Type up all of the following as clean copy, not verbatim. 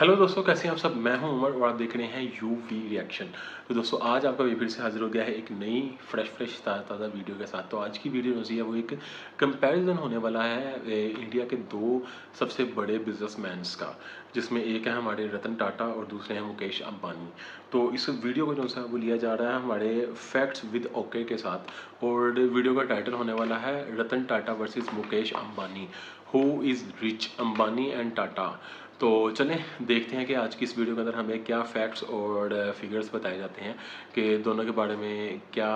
Hello दोस्तों, कैसे हैं आप सब। मैं हूं उमर और आप देख रहे हैं यूवी रिएक्शन। तो दोस्तों आज आपका भी फिर से हाजिर हो गया है एक नई फ्रेश ताज़ा वीडियो के साथ। तो आज की वीडियो जो है वो एक कंपैरिजन होने वाला है इंडिया के दो सबसे बड़े बिजनेसमैन्स का, जिसमें एक है हमारे रतन टाटा और दूसरे हैं मुकेश अंबानी। तो इस वीडियो को जो है वो लिया जा रहा है हमारे फैक्ट्स विद ओके के साथ, और वीडियो का टाइटल होने वाला है Ratan Tata versus Mukesh Ambani, who is rich, Ambani and Tata. तो चलें देखते हैं कि आज की इस वीडियो के अंदर हमें क्या फैक्ट्स और फिगर्स बताए जाते हैं कि दोनों के बारे में क्या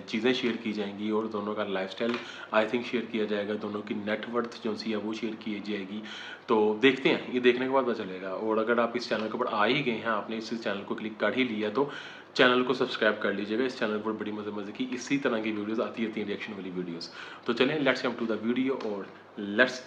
चीज़ें शेयर की जाएंगी, और दोनों का लाइफस्टाइल आई थिंक शेयर किया जाएगा, दोनों की नेटवर्थ जो सी है वो शेयर की जाएगी। तो देखते हैं, ये देखने के बाद पता चलेगा। और अगर आप इस चैनल के ऊपर आ ही गए हैं, आपने इस चैनल को क्लिक कर ही लिया, तो चैनल को सब्सक्राइब कर लीजिएगा। इस चैनल पर बड़ी मज़े की इसी तरह की वीडियोस आती रहती हैं, रिएक्शन वाली वीडियोस। तो चलें, let's come to the video और let's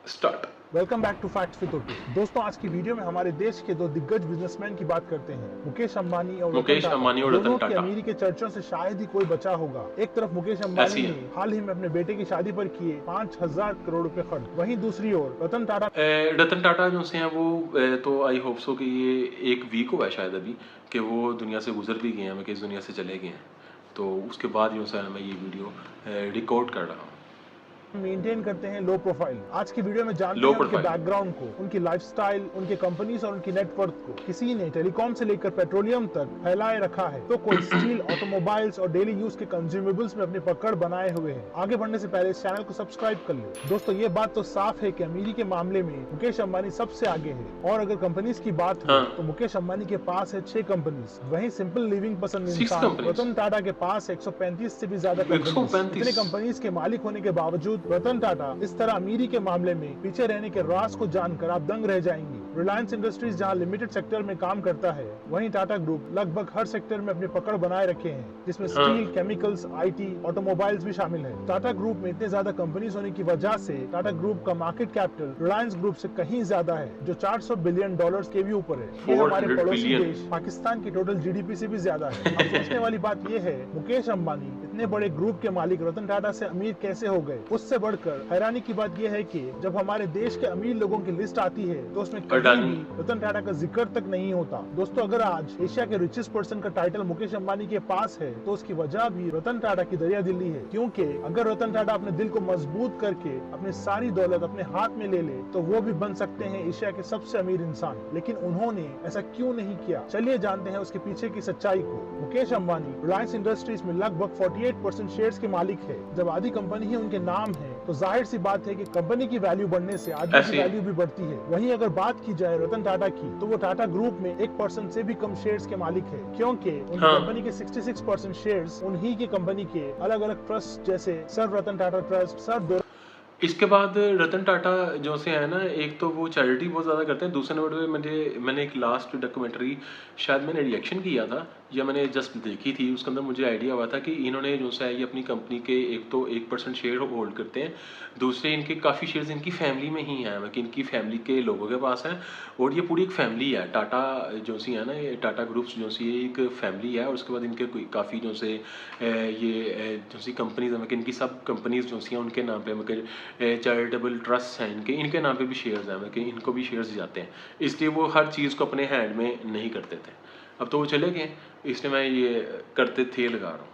start. Welcome back to facts with okay. दोस्तों आज की वीडियो में हमारे देश के दो दिग्गज बिजनेसमैन की बात करते हैं, मुकेश अंबानी और रतन टाटा। अमीरी के चर्चों से शायद ही कोई बचा होगा। एक तरफ मुकेश अंबानी ने हाल ही में अपने बेटे की शादी पर किए 5,000 करोड़ रुपए खर्च, वहीं दूसरी ओर रतन टाटा जो से हैं वो तो आई होप सो कि ये एक वीक हुआ है शायद अभी कि वो दुनिया से गुजर भी गए हैं, कि इस दुनिया से चले गए हैं। तो उसके बाद जो है मैं ये वीडियो रिकॉर्ड कर रहा हूँ। मेंटेन करते हैं लो प्रोफाइल। आज की वीडियो में जानते हैं उनके बैकग्राउंड को, उनकी लाइफस्टाइल, उनके कंपनीज और उनकी नेटवर्थ को। किसी ने टेलीकॉम से लेकर पेट्रोलियम तक फैलाए रखा है, तो कोई स्टील, ऑटोमोबाइल्स और डेली यूज के कंज्यूमेबल्स में अपनी पकड़ बनाए हुए है। आगे बढ़ने से पहले इस चैनल को सब्सक्राइब कर ले। दोस्तों ये बात तो साफ है कि अमीरी के मामले में मुकेश अंबानी सबसे आगे है, और अगर कंपनीज की बात है तो मुकेश अंबानी के पास है 6 कंपनीज। वहीं सिंपल लिविंग पसंद इंसान रतन टाटा के पास 135 से भी ज्यादा कंपनीज के मालिक होने के बावजूद रतन टाटा इस तरह अमीरी के मामले में पीछे रहने के राज को जानकर आप दंग रह जाएंगे। रिलायंस इंडस्ट्रीज जहां लिमिटेड सेक्टर में काम करता है, वहीं टाटा ग्रुप लगभग हर सेक्टर में अपनी पकड़ बनाए रखे हैं, जिसमें स्टील, केमिकल्स, आईटी, ऑटोमोबाइल्स भी शामिल है। टाटा ग्रुप में इतने ज्यादा कंपनीज होने की वजह से टाटा ग्रुप का मार्केट कैपिटल रिलायंस ग्रुप से कहीं ज्यादा है, जो $400 बिलियन के भी ऊपर है। ये हमारे पड़ोसी देश पाकिस्तान की टोटल जीडीपी से भी ज्यादा है। अब सोचने वाली बात यह है, मुकेश अंबानी इतने बड़े ग्रुप के मालिक रतन टाटा से अमीर कैसे हो गए। उससे बढ़कर हैरानी की बात यह है कि जब हमारे देश के अमीर लोगों की लिस्ट आती है तो उसमें कभी भी रतन टाटा का जिक्र तक नहीं होता। दोस्तों अगर आज एशिया के रिचेस्ट पर्सन का टाइटल मुकेश अंबानी के पास है, तो उसकी वजह भी रतन टाटा की दरिया दिल्ली है। क्योंकि अगर रतन टाटा अपने दिल को मजबूत करके अपनी सारी दौलत अपने हाथ में ले ले, तो वो भी बन सकते हैं एशिया के सबसे अमीर इंसान। लेकिन उन्होंने ऐसा क्यों नहीं किया, चलिए जानते हैं उसके पीछे की सच्चाई को। मुकेश अंबानी रिलायंस इंडस्ट्रीज में लगभग 48% शेयर्स के मालिक है। जब आधी कंपनी ही उनके नाम है, तो जाहिर सी बात है कि कंपनी की वैल्यू बढ़ने से आदमी की वैल्यू भी बढ़ती है। वहीं अगर बात की जाए रतन टाटा की, तो वो टाटा ग्रुप में 1% से भी कम शेयर्स के मालिक है, क्योंकि उनकी कंपनी के 66% शेयर्स उन्हीं की कंपनी के अलग अलग ट्रस्ट जैसे sir Ratan Tata trust, sir. इसके बाद रतन टाटा जो से है ना, एक तो वो चैरिटी बहुत ज़्यादा करते हैं, दूसरे नंबर पे मैंने एक लास्ट डॉक्यूमेंट्री शायद मैंने रिएक्शन किया था या मैंने जस्ट देखी थी, उसके अंदर मुझे आइडिया हुआ था कि इन्होंने जो सा है ये अपनी कंपनी के एक तो 1% शेयर होल्ड करते हैं, दूसरे इनके काफ़ी शेयर्स इनकी फैमिली में ही हैं, कि इनकी फैमिली के लोगों के पास हैं। और ये पूरी एक फैमिली है, टाटा जो सी है ना, ये टाटा ग्रुप्स जो सी एक फैमिली है। और उसके बाद इनके काफ़ी जो से ये जो सी कंपनीज हैं, इनकी सब कंपनीज जो सी हैं उनके नाम पे चैरिटेबल ट्रस्ट हैं, इनके नाम पे भी शेयर्स हैं, कि इनको भी शेयर्स जाते हैं, इसलिए वो हर चीज़ को अपने हैंड में नहीं करते थे। अब तो वो चले गए, इसलिए मैं ये करते थे लगा रहा हूँ।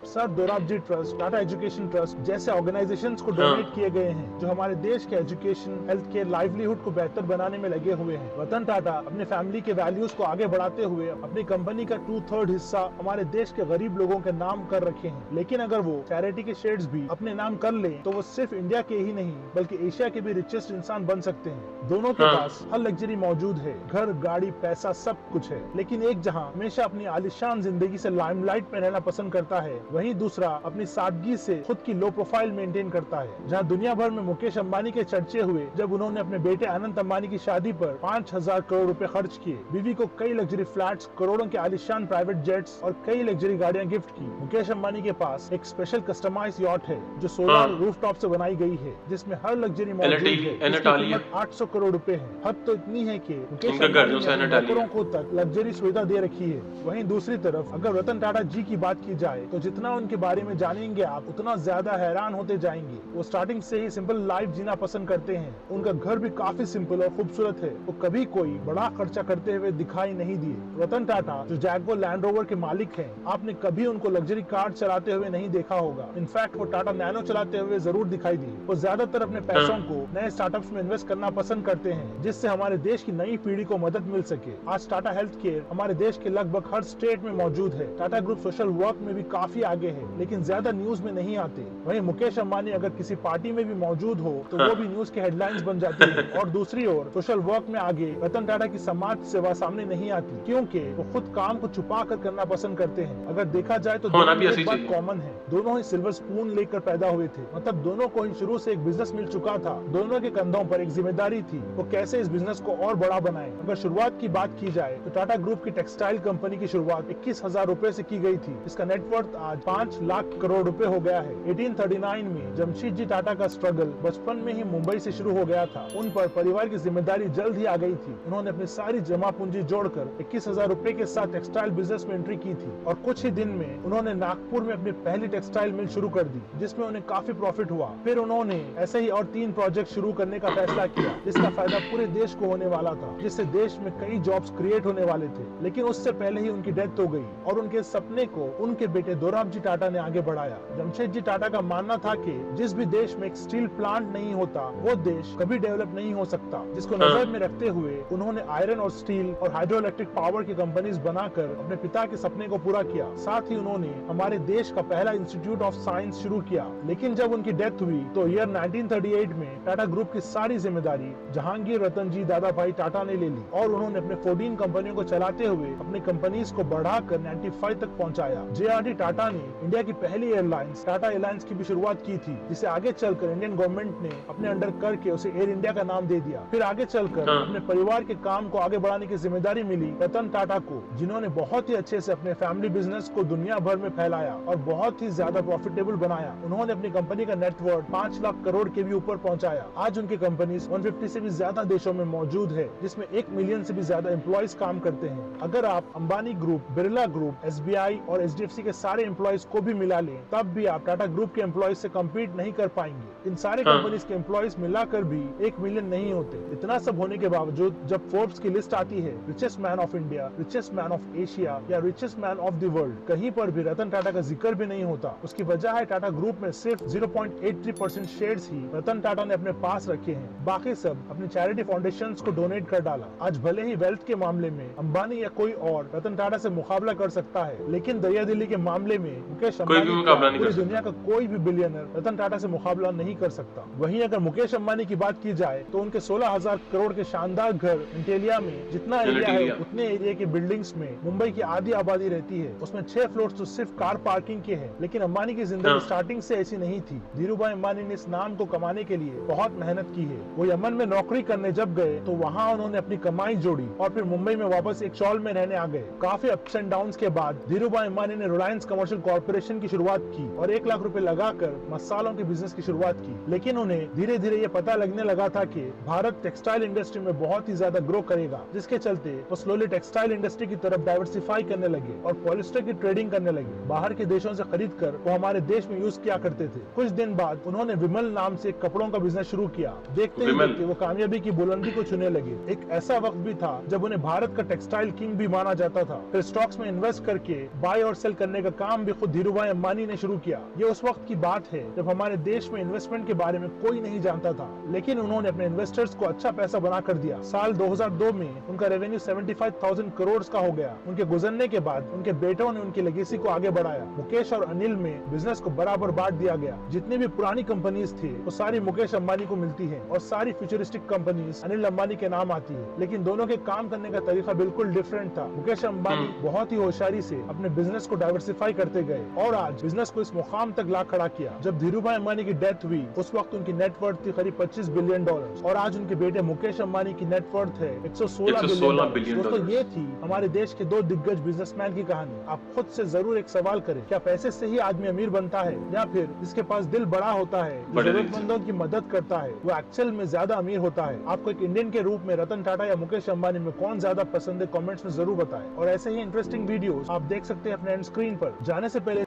Sir Dorabji trust, Tata education trust जैसे ऑर्गेनाइजेशंस को डोनेट किए गए हैं, जो हमारे देश के एजुकेशन, हेल्थ केयर, लाइवलीहुड को बेहतर बनाने में लगे हुए हैं। रतन टाटा अपने फैमिली के वैल्यूज को आगे बढ़ाते हुए अपनी कंपनी का 2/3 हिस्सा हमारे देश के गरीब लोगों के नाम कर रखे हैं। लेकिन अगर वो चैरिटी के शेयर्स भी अपने नाम कर ले, तो वो सिर्फ इंडिया के ही नहीं बल्कि एशिया के भी रिचेस्ट इंसान बन सकते हैं। दोनों के पास हर लग्जरी मौजूद है, घर, गाड़ी, पैसा, सब कुछ है। लेकिन एक जहाँ हमेशा अपनी आलिशान जिंदगी से लाइमलाइट में रहना पसंद करता है, वहीं दूसरा अपनी सादगी से खुद की लो प्रोफाइल मेंटेन करता है। जहां दुनिया भर में मुकेश अंबानी के चर्चे हुए जब उन्होंने अपने बेटे अनंत अंबानी की शादी पर 5,000 करोड़ रुपए खर्च किए, बीवी को कई लग्जरी फ्लैट्स, करोड़ों के आलिशान प्राइवेट जेट्स और कई लग्जरी गाड़ियां गिफ्ट की। मुकेश अंबानी के पास एक स्पेशल कस्टमाइज्ड यॉट है जो सोलर रूफटॉप से बनाई गई है, जिसमें हर लग्जरी मौजूद है। 800 करोड़ रुपए है। हद तो इतनी है कि मुकेश अंबानी को तक लग्जरी सुविधा दे रखी है। वहीं दूसरी तरफ अगर रतन टाटा जी की बात की जाए, तो जितना उनके बारे में जानेंगे आप उतना ज्यादा हैरान होते जाएंगे। वो स्टार्टिंग से ही सिंपल लाइफ जीना पसंद करते हैं। उनका घर भी काफी सिंपल और खूबसूरत है। वो कभी कोई बड़ा खर्चा करते हुए दिखाई नहीं दिए। रतन टाटा जो जैगुआर लैंड रोवर के मालिक हैं, आपने कभी उनको लग्जरी कार चलाते हुए नहीं देखा होगा। इनफैक्ट वो टाटा नैनो चलाते हुए जरूर दिखाई दिए। वो ज्यादातर अपने पैसों को नए स्टार्टअप्स में इन्वेस्ट करना पसंद करते हैं, जिससे हमारे देश की नई पीढ़ी को मदद मिल सके। आज टाटा हेल्थ केयर हमारे देश के लगभग हर स्टेट में मौजूद है। टाटा ग्रुप सोशल वर्क में भी काफी आगे है, लेकिन ज्यादा न्यूज में नहीं आते। वहीं मुकेश अंबानी अगर किसी पार्टी में भी मौजूद हो तो वो भी न्यूज के हेडलाइंस बन जाती है। और दूसरी ओर सोशल वर्क में आगे रतन टाटा की समाज सेवा सामने नहीं आती, क्योंकि वो खुद काम को छुपा कर करना पसंद करते हैं। अगर देखा जाए तो दोनों की एक बात कॉमन है, दोनों ही सिल्वर स्पून लेकर पैदा हुए थे। मतलब दोनों को ही शुरू से एक बिजनेस मिल चुका था। दोनों के कंधों पर एक जिम्मेदारी थी, वो कैसे इस बिजनेस को और बड़ा बनाए। अगर शुरुआत की बात की जाए तो टाटा ग्रुप की टेक्सटाइल कंपनी की शुरुआत 21,000 रुपए से की गई थी। इसका नेटवर्थ आज 5 लाख करोड़ रुपए हो गया है। 1839 में जमशेदजी टाटा का स्ट्रगल बचपन में ही मुंबई से शुरू हो गया था। उन पर परिवार की जिम्मेदारी जल्द ही आ गई थी। उन्होंने अपनी सारी जमा पूंजी जोड़कर 21,000 रुपए के साथ टेक्सटाइल बिजनेस में एंट्री की थी और कुछ ही दिन में उन्होंने नागपुर में अपनी पहली टेक्सटाइल मिल शुरू कर दी, जिसमें उन्हें काफी प्रॉफिट हुआ। फिर उन्होंने ऐसे ही और 3 प्रोजेक्ट शुरू करने का फैसला किया, जिसका फायदा पूरे देश को होने वाला था, जिससे देश में कई जॉब्स क्रिएट होने वाले थे। लेकिन उससे पहले ही उनकी डेथ हो गई और उनके सपने को उनके बेटे दोराबजी टाटा ने आगे बढ़ाया। जमशेदजी टाटा का मानना था कि जिस भी देश में एक स्टील प्लांट नहीं होता वो देश कभी डेवलप नहीं हो सकता, जिसको नजर में रखते हुए उन्होंने आयरन और स्टील और हाइड्रो इलेक्ट्रिक पावर की कंपनीज बनाकर अपने पिता के सपने को पूरा किया। साथ ही उन्होंने हमारे देश का पहला इंस्टीट्यूट ऑफ साइंस शुरू किया। लेकिन जब उनकी डेथ हुई तो ईयर 1938 में टाटा ग्रुप की सारी जिम्मेदारी जहांगीर रतन जी दादा भाई टाटा ने ले ली और उन्होंने अपने 14 कंपनियों को चलाते हुए अपनी कंपनीज को बढ़ाकर 95 तक पहुंचाया। जेआरडी टाटा ने इंडिया की पहली एयरलाइंस टाटा एयरलाइंस की भी शुरुआत की थी, जिसे आगे चलकर इंडियन गवर्नमेंट ने अपने अंडर करके उसे एयर इंडिया का नाम दे दिया। फिर आगे चलकर अपने परिवार के काम को आगे बढ़ाने की जिम्मेदारी मिली रतन टाटा को, जिन्होंने बहुत ही अच्छे से अपने फैमिली बिजनेस को दुनिया भर में फैलाया और बहुत ही ज्यादा प्रॉफिटेबल बनाया। उन्होंने अपनी कंपनी का नेटवर्थ 5 लाख करोड़ के भी ऊपर पहुंचाया। आज उनकी कंपनी 150 से भी ज्यादा देशों में मौजूद है, जिसमें 1 मिलियन से भी ज्यादा एम्प्लॉयज काम करते हैं। अगर आप Ambani group, Birla group, SBI और HDFC के सारे एम्प्लॉयज को भी मिला लें, तब भी आप टाटा ग्रुप के एम्प्लॉयज से कम्पीट नहीं कर पाएंगे। इन सारे कंपनीज के एम्प्लॉयज मिलाकर भी 1 मिलियन नहीं होते। इतना सब होने के बावजूद जब फोर्ब्स की लिस्ट आती है, richest man of India, richest man of Asia या richest man of the world, कहीं पर भी रतन टाटा का जिक्र भी नहीं होता। उसकी वजह है टाटा ग्रुप में सिर्फ 0.83% शेयर्स ही रतन टाटा ने अपने पास रखे हैं। बाकी सब अपनी चैरिटी फाउंडेशंस को डोनेट कर डाला। आज भले ही वेल्थ के मामले में अंबानी या कोई और रतन टाटा से मुकाबला कर सकता है, लेकिन दरिया दिली के मामले में मुकेश अंबानी पूरी दुनिया का कोई भी बिलियनर रतन टाटा से मुकाबला नहीं कर सकता। वहीं अगर मुकेश अंबानी की बात की जाए तो उनके 16,000 करोड़ के शानदार घर इंटेलिया में जितना एरिया है, उतने एरिया की बिल्डिंग्स में मुंबई की आधी आबादी रहती है। उसमें 6 फ्लोर्स तो सिर्फ कार पार्किंग के हैं। लेकिन अंबानी की जिंदगी स्टार्टिंग से ऐसी नहीं थी। धीरूभाई अंबानी ने इस नाम को कमाने के लिए बहुत मेहनत की है। वो यमन में नौकरी करने जब गए तो वहाँ उन्होंने अपनी कमाई जोड़ी और फिर मुंबई में वापस एक शॉल में रहने आ गए। काफी अप्स एंड डाउन्स के बाद धीरूभाई अंबानी ने रिलायंस कमर्शियल कॉर्पोरेशन की शुरुआत की और 1 लाख रुपए लगाकर मसालों के बिजनेस की शुरुआत की। लेकिन उन्हें धीरे धीरे ये पता लगने लगा था कि भारत टेक्सटाइल इंडस्ट्री में बहुत ही ज्यादा ग्रो करेगा, जिसके चलते वो स्लोली टेक्सटाइल इंडस्ट्री की तरफ डाइवर्सिफाई करने लगे और पॉलिस्टर की ट्रेडिंग करने लगे। बाहर के देशों से खरीद कर वो हमारे देश में यूज किया करते थे। कुछ दिन बाद उन्होंने विमल नाम से कपड़ों का बिजनेस शुरू किया। देखते ही वो कामयाबी की बुलंदी को छूने लगे। एक ऐसा वक्त भी था जब उन्हें भारत का टेक्सटाइल किंग भी माना जाता था। फिर स्टॉक्स में इन्वेस्ट करके बाय और सेल करने का काम भी खुद धीरूभाई अंबानी ने शुरू किया। ये उस वक्त की बात है जब हमारे देश में इन्वेस्टमेंट के बारे में कोई नहीं जानता था, लेकिन उन्होंने अपने इन्वेस्टर्स को अच्छा पैसा बना कर दिया। साल 2002 में उनका रेवेन्यू 75,000 करोड़ का हो गया। उनके गुजरने के बाद उनके बेटों ने उनकी लेगेसी को आगे बढ़ाया। मुकेश और अनिल में बिजनेस को बराबर बांट दिया गया। जितनी भी पुरानी कंपनीज थी वो सारी मुकेश अंबानी को मिलती है और सारी फ्यूचरिस्टिक कंपनीज अनिल अंबानी के नाम आती है। लेकिन दोनों के काम करने का तरीका बिल्कुल डिफरेंट था। मुकेश अंबानी बहुत ही होशियारी से अपने बिजनेस को डाइवर्सिफाई करते गए और आज बिजनेस को इस मुकाम तक ला खड़ा किया। जब धीरूभाई अंबानी की डेथ हुई उस वक्त उनकी नेटवर्थ थी करीब $25 बिलियन और आज उनके बेटे मुकेश अंबानी की नेटवर्थ है 116 बिलियन। दोस्तों ये थी हमारे देश के 2 दिग्गज बिजनेसमैन की कहानी। आप खुद से जरूर एक सवाल करें, क्या पैसे से ही आदमी अमीर बनता है या फिर जिसके पास दिल बड़ा होता है, जरूरतमंदों की मदद करता है, वो एक्चुअल में ज्यादा अमीर होता है? आपको एक इंडियन के रूप में रतन टाटा या मुकेश अंबानी में कौन ज्यादा पसंद है, कमेंट्स में जरूर बताएं। और ऐसे ही इंटरेस्टिंग वीडियोस आप देख सकते हैं अपने एंड स्क्रीन पर। जाने से पहले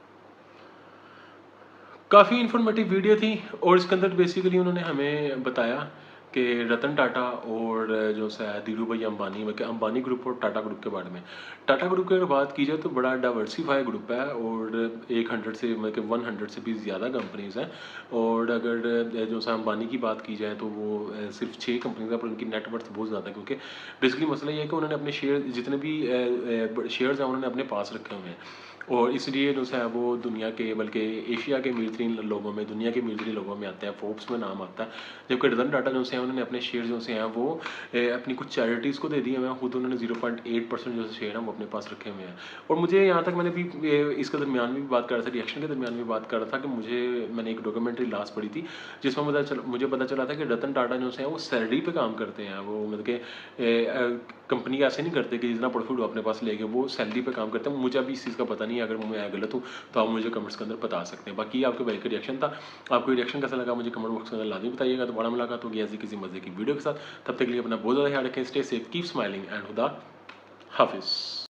काफ़ी इन्फॉर्मेटिव वीडियो थी और इसके अंदर बेसिकली उन्होंने हमें बताया कि रतन टाटा और जो है धीरू भाई अंबानी अंबानी ग्रुप और टाटा ग्रुप के बारे में। टाटा ग्रुप की अगर बात की जाए तो बड़ा डाइवर्सिफाई ग्रुप है और 100 से 100 से भी ज़्यादा कंपनीज़ हैं। और अगर जो है अंबानी की बात की जाए तो वो सिर्फ 6 कंपनीज है, पर उनकी नेटवर्थ बहुत ज़्यादा है, क्योंकि बेसिकली मसला ये है कि उन्होंने अपने शेयर जितने भी शेयर्स हैं उन्होंने अपने पास रखे हुए हैं और इसलिए जो है वो दुनिया के बल्कि एशिया के अमीर तरीन लोगों में, दुनिया के अमीर तरीन लोगों में आते हैं, फोर्ब्स में नाम आता है। जबकि रतन टाटा जो हैं उन्होंने अपने शेयर जो हैं वो अपनी कुछ चैरिटीज़ को दे दिए हुए हैं, खुद उन्होंने 0.8% जो शेयर हैं वो अपने पास रखे हुए हैं। और मुझे यहाँ तक मैंने भी इसके दरमियान में भी बात कर रहा था, रिएक्शन के दरमियान में बात कर रहा था कि मैंने एक डॉक्यूमेंट्री लास्ट पढ़ी थी जिसमें मुझे पता चला था कि रतन टाटा जो हैं वो सैलरी पे काम करते हैं। वो मतलब कि कंपनी ऐसे नहीं करते कि जितना प्रॉफिट वो अपने पास ले गए, वो सैलरी पे काम करते हैं। मुझे अभी इस चीज़ का पता नहीं है, अगर मैं गलत हूँ तो आप मुझे कमेंट्स के अंदर बता सकते हैं। बाकी आपके भाई का रिएक्शन था, आपको रिएक्शन कैसा लगा मुझे कमेंट बॉक्स के अंदर लाजमी बताइएगा। तो बड़ा मुलाकात होगी ऐसी किसी मजे की वीडियो के साथ, तब तक के लिए अपना बहुत ज़्यादा ख्याल रखें। Stay safe, keep smiling and खुदा हाफिज़।